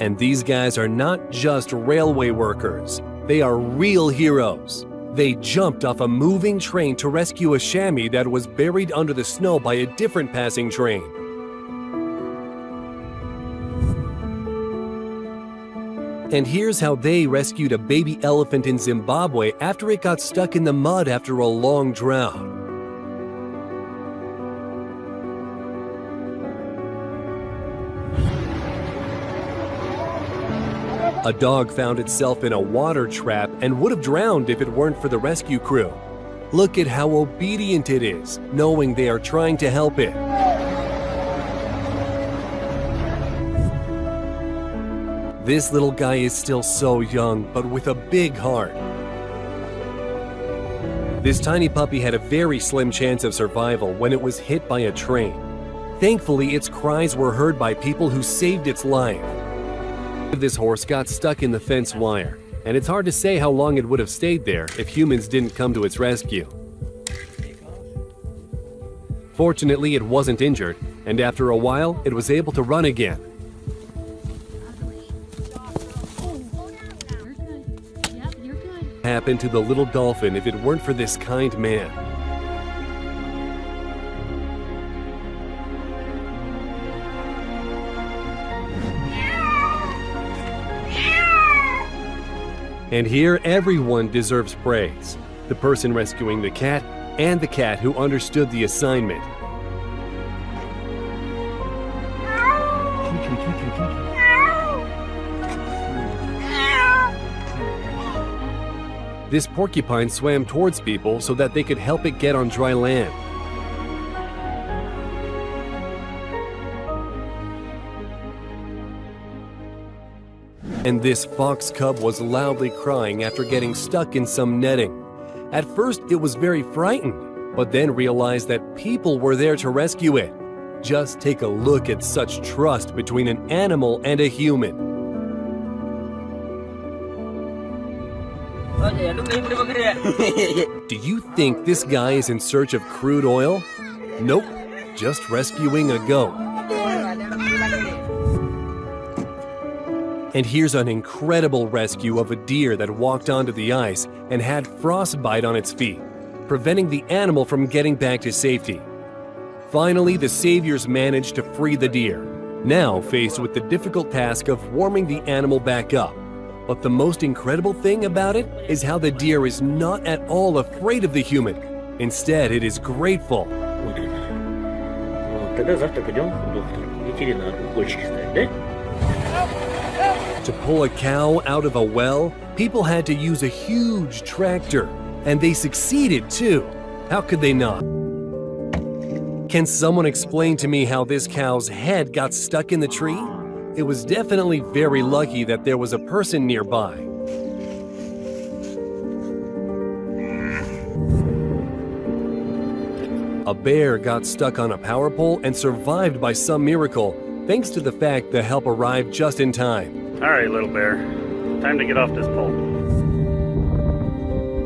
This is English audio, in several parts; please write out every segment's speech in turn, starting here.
And these guys are not just railway workers. They are real heroes. They jumped off a moving train to rescue a chamois that was buried under the snow by a different passing train. And here's how they rescued a baby elephant in Zimbabwe after it got stuck in the mud after a long drought. A dog found itself in a water trap and would have drowned if it weren't for the rescue crew. Look at how obedient it is, knowing they are trying to help it. This little guy is still so young, but with a big heart. This tiny puppy had a very slim chance of survival when it was hit by a train. Thankfully, its cries were heard by people who saved its life. This horse got stuck in the fence wire, and it's hard to say how long it would have stayed there if humans didn't come to its rescue. Fortunately, it wasn't injured, and after a while, it was able to run again. Happened to the little dolphin if it weren't for this kind man. And here, everyone deserves praise. The person rescuing the cat and the cat who understood the assignment. This porcupine swam towards people so that they could help it get on dry land. And this fox cub was loudly crying after getting stuck in some netting. At first, it was very frightened, but then realized that people were there to rescue it. Just take a look at such trust between an animal and a human. Do you think this guy is in search of crude oil? Nope, just rescuing a goat. And here's an incredible rescue of a deer that walked onto the ice and had frostbite on its feet, preventing the animal from getting back to safety. Finally, the saviors managed to free the deer, now faced with the difficult task of warming the animal back up. But the most incredible thing about it is how the deer is not at all afraid of the human. Instead, it is grateful. To pull a cow out of a well, people had to use a huge tractor, and they succeeded too. How could they not? Can someone explain to me how this cow's head got stuck in the tree? It was definitely very lucky that there was a person nearby. A bear got stuck on a power pole and survived by some miracle, thanks to the fact the help arrived just in time. All right, little bear, time to get off this pole.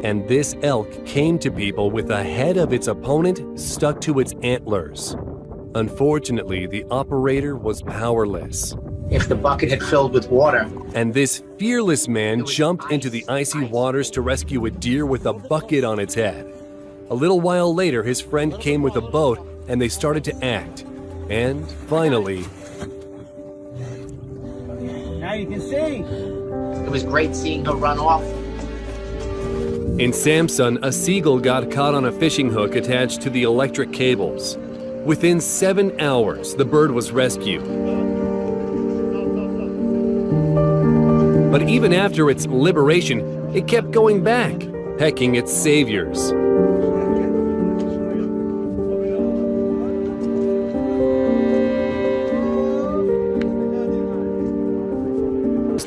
And this elk came to people with the head of its opponent stuck to its antlers. Unfortunately, the operator was powerless. If the bucket had filled with water. And this fearless man jumped into the icy waters to rescue a deer with a bucket on its head. A little while later, his friend came with a boat and they started to act. And finally... Now you can see. It was great seeing her run off. In Samsun, a seagull got caught on a fishing hook attached to the electric cables. Within 7 hours, the bird was rescued. But even after its liberation, it kept going back, pecking its saviors.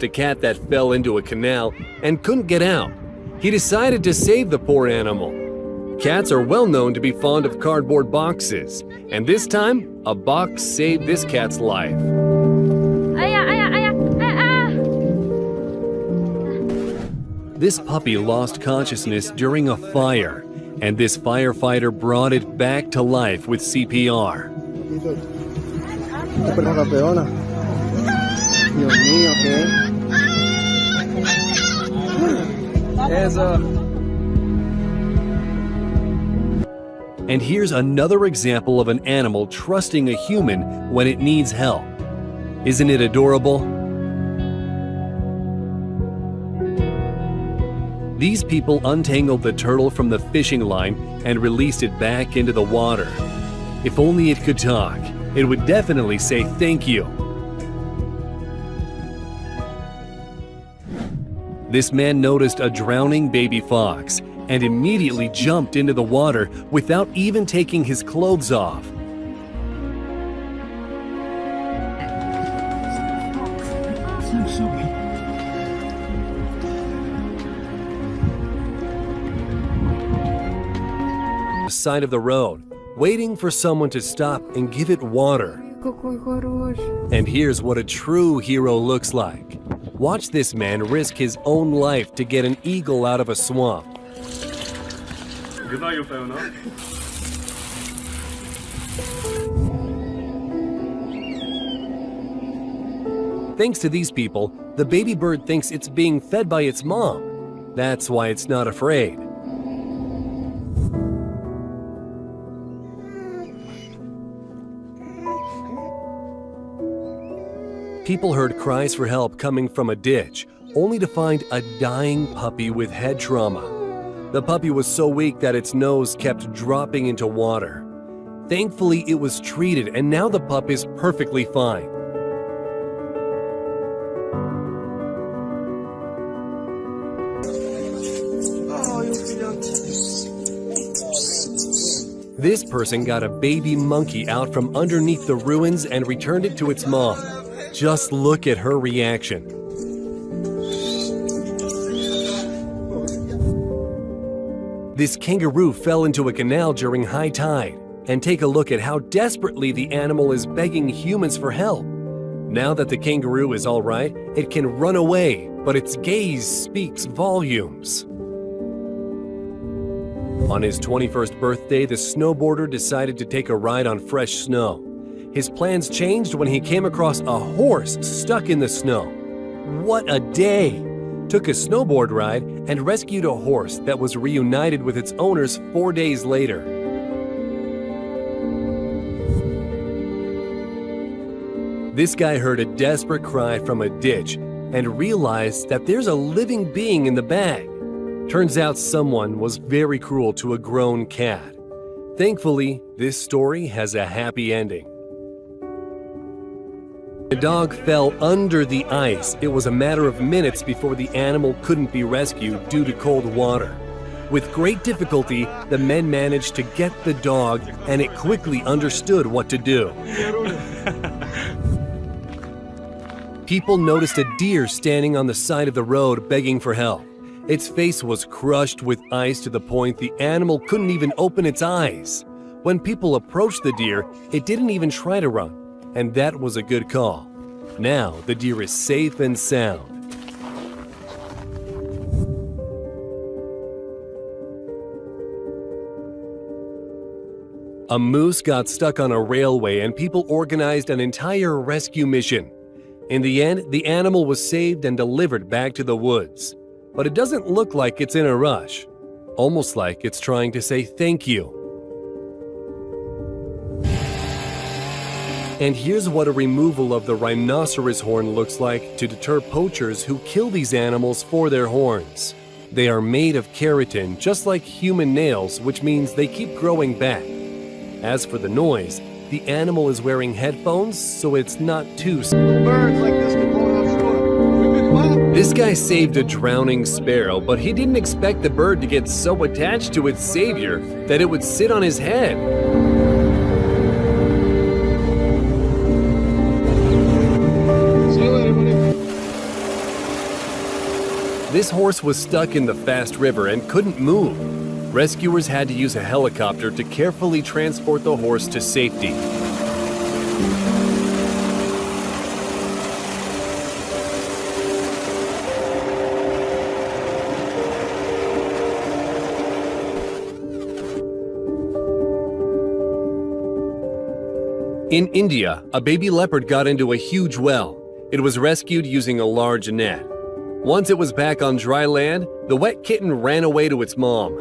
A cat that fell into a canal and couldn't get out. He decided to save the poor animal. Cats are well known to be fond of cardboard boxes, and this time, a box saved this cat's life. This puppy lost consciousness during a fire, and this firefighter brought it back to life with CPR. Me, okay? And here's another example of an animal trusting a human when it needs help. Isn't it adorable? These people untangled the turtle from the fishing line and released it back into the water. If only it could talk, it would definitely say thank you. This man noticed a drowning baby fox and immediately jumped into the water without even taking his clothes off. The side of the road, waiting for someone to stop and give it water. And here's what a true hero looks like. Watch this man risk his own life to get an eagle out of a swamp. Thanks to these people, the baby bird thinks it's being fed by its mom. That's why it's not afraid. People heard cries for help coming from a ditch, only to find a dying puppy with head trauma. The puppy was so weak that its nose kept dropping into water. Thankfully, it was treated, and now the pup is perfectly fine. This person got a baby monkey out from underneath the ruins and returned it to its mom. Just look at her reaction. This kangaroo fell into a canal during high tide. And take a look at how desperately the animal is begging humans for help. Now that the kangaroo is all right, it can run away, but its gaze speaks volumes. On his 21st birthday, the snowboarder decided to take a ride on fresh snow. His plans changed when he came across a horse stuck in the snow. What a day! Took a snowboard ride and rescued a horse that was reunited with its owners 4 days later. This guy heard a desperate cry from a ditch and realized that there's a living being in the bag. Turns out someone was very cruel to a grown cat. Thankfully, this story has a happy ending. The dog fell under the ice. It was a matter of minutes before the animal couldn't be rescued due to cold water. With great difficulty, the men managed to get the dog, and it quickly understood what to do. People noticed a deer standing on the side of the road begging for help. Its face was crushed with ice to the point the animal couldn't even open its eyes. When people approached the deer, it didn't even try to run, and that was a good call. Now the deer is safe and sound. A moose got stuck on a railway and people organized an entire rescue mission. In the end, the animal was saved and delivered back to the woods. But it doesn't look like it's in a rush. Almost like it's trying to say thank you. And here's what a removal of the rhinoceros horn looks like to deter poachers who kill these animals for their horns. They are made of keratin, just like human nails, which means they keep growing back. As for the noise, the animal is wearing headphones, so it's not too Birds like this can blow offshore. This guy saved a drowning sparrow, but he didn't expect the bird to get so attached to its savior that it would sit on his head. See you later, buddy. This horse was stuck in the fast river and couldn't move. Rescuers had to use a helicopter to carefully transport the horse to safety. In India, a baby leopard got into a huge well. It was rescued using a large net. Once it was back on dry land, the wet kitten ran away to its mom.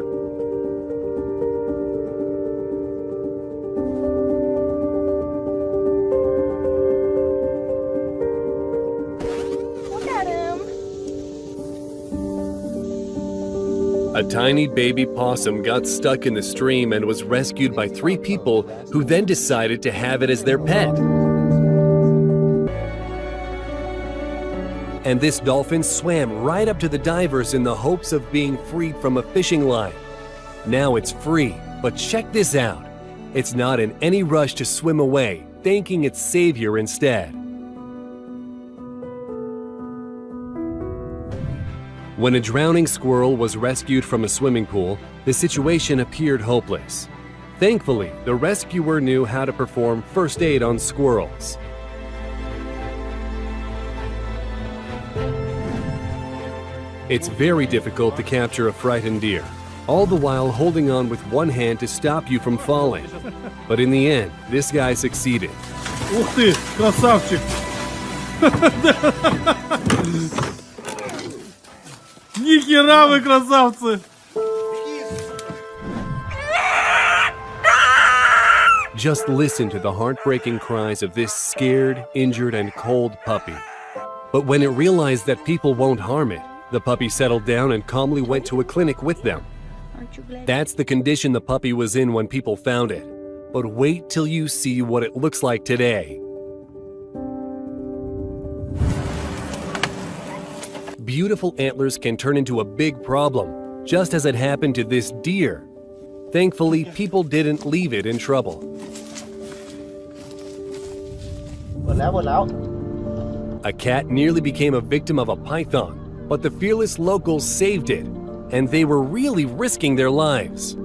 Look at him. A tiny baby possum got stuck in the stream and was rescued by 3 people who then decided to have it as their pet. And this dolphin swam right up to the divers in the hopes of being freed from a fishing line. Now it's free, but check this out. It's not in any rush to swim away, thanking its savior instead. When a drowning squirrel was rescued from a swimming pool, the situation appeared hopeless. Thankfully, the rescuer knew how to perform first aid on squirrels. It's very difficult to capture a frightened deer, all the while holding on with one hand to stop you from falling. But in the end, this guy succeeded. Ух ты, красавчик! Ни хера вы красавцы! Just listen to the heartbreaking cries of this scared, injured, and cold puppy. But when it realized that people won't harm it, the puppy settled down and calmly went to a clinic with them. Aren't you glad? That's the condition the puppy was in when people found it. But wait till you see what it looks like today. Beautiful antlers can turn into a big problem, just as it happened to this deer. Thankfully, people didn't leave it in trouble. A cat nearly became a victim of a python, but the fearless locals saved it, and they were really risking their lives.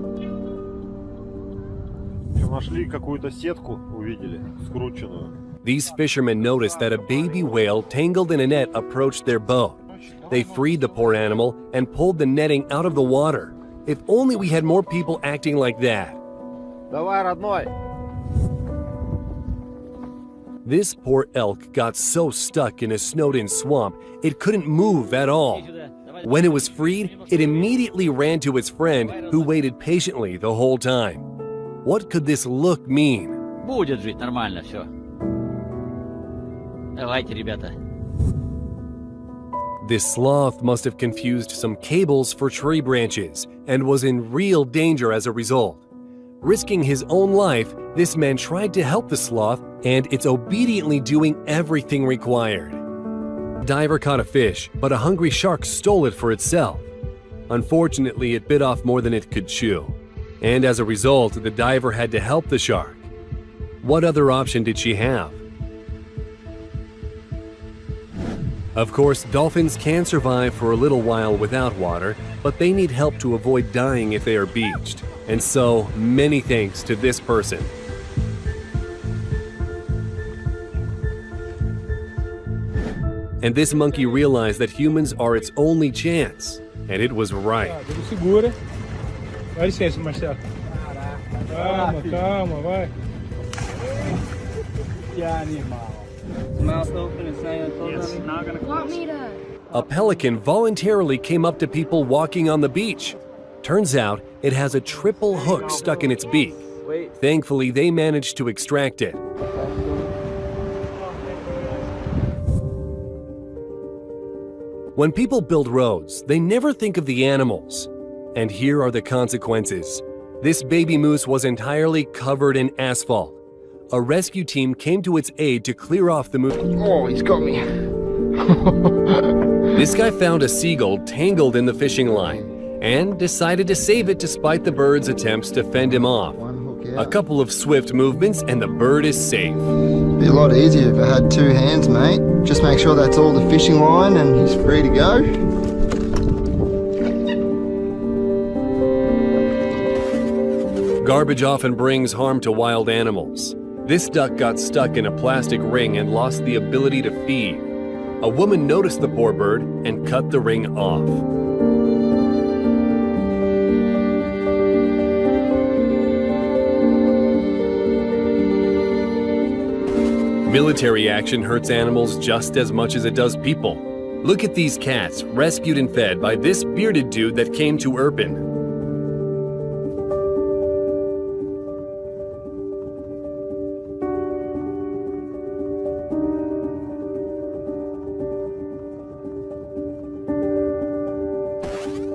Нашли какую-то сетку, увидели, скрученную. These fishermen noticed that a baby whale tangled in a net approached their boat. They freed the poor animal and pulled the netting out of the water. If only we had more people acting like that. Давай, родной! This poor elk got so stuck in a snowed-in swamp, it couldn't move at all. When it was freed, it immediately ran to its friend, who waited patiently the whole time. What could this look mean? Будет жить нормально все. Давайте, ребята. This sloth must have confused some cables for tree branches and was in real danger as a result. Risking his own life, this man tried to help the sloth, and it's obediently doing everything required. Diver caught a fish, but a hungry shark stole it for itself. Unfortunately, it bit off more than it could chew. And as a result, the diver had to help the shark. What other option did she have? Of course, dolphins can survive for a little while without water, but they need help to avoid dying if they are beached. And so, many thanks to this person. And this monkey realized that humans are its only chance. And it was right. Ele segura. Dá licença, Marcelo. Calma, calma, vai. Que animal. Mouth open and saying, It's not gonna Want close. me to? A pelican voluntarily came up to people walking on the beach. Turns out, it has a triple hook stuck in its beak. Thankfully, they managed to extract it. When people build roads, they never think of the animals. And here are the consequences. This baby moose was entirely covered in asphalt. A rescue team came to its aid to clear off the moose. Oh, he's got me. This guy found a seagull tangled in the fishing line and decided to save it despite the bird's attempts to fend him off. One hook A out. couple of swift movements and the bird is safe. Be a lot easier if I had 2 hands, mate. Just make sure that's all the fishing line and he's free to go. Garbage often brings harm to wild animals. This duck got stuck in a plastic ring and lost the ability to feed. A woman noticed the poor bird and cut the ring off. Military action hurts animals just as much as it does people. Look at these cats, rescued and fed by this bearded dude that came to Irpin.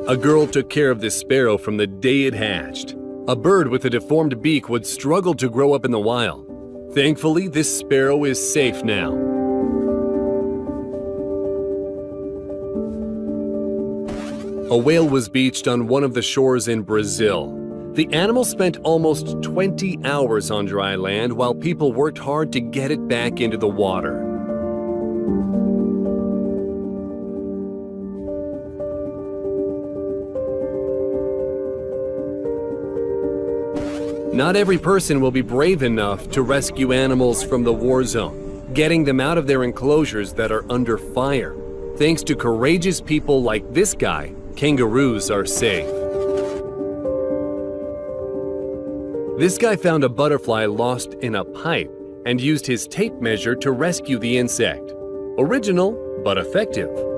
A girl took care of this sparrow from the day it hatched. A bird with a deformed beak would struggle to grow up in the wild. Thankfully, this sparrow is safe now. A whale was beached on one of the shores in Brazil. The animal spent almost 20 hours on dry land while people worked hard to get it back into the water. Not every person will be brave enough to rescue animals from the war zone, getting them out of their enclosures that are under fire. Thanks to courageous people like this guy, kangaroos are safe. This guy found a butterfly lost in a pipe and used his tape measure to rescue the insect. Original, but effective.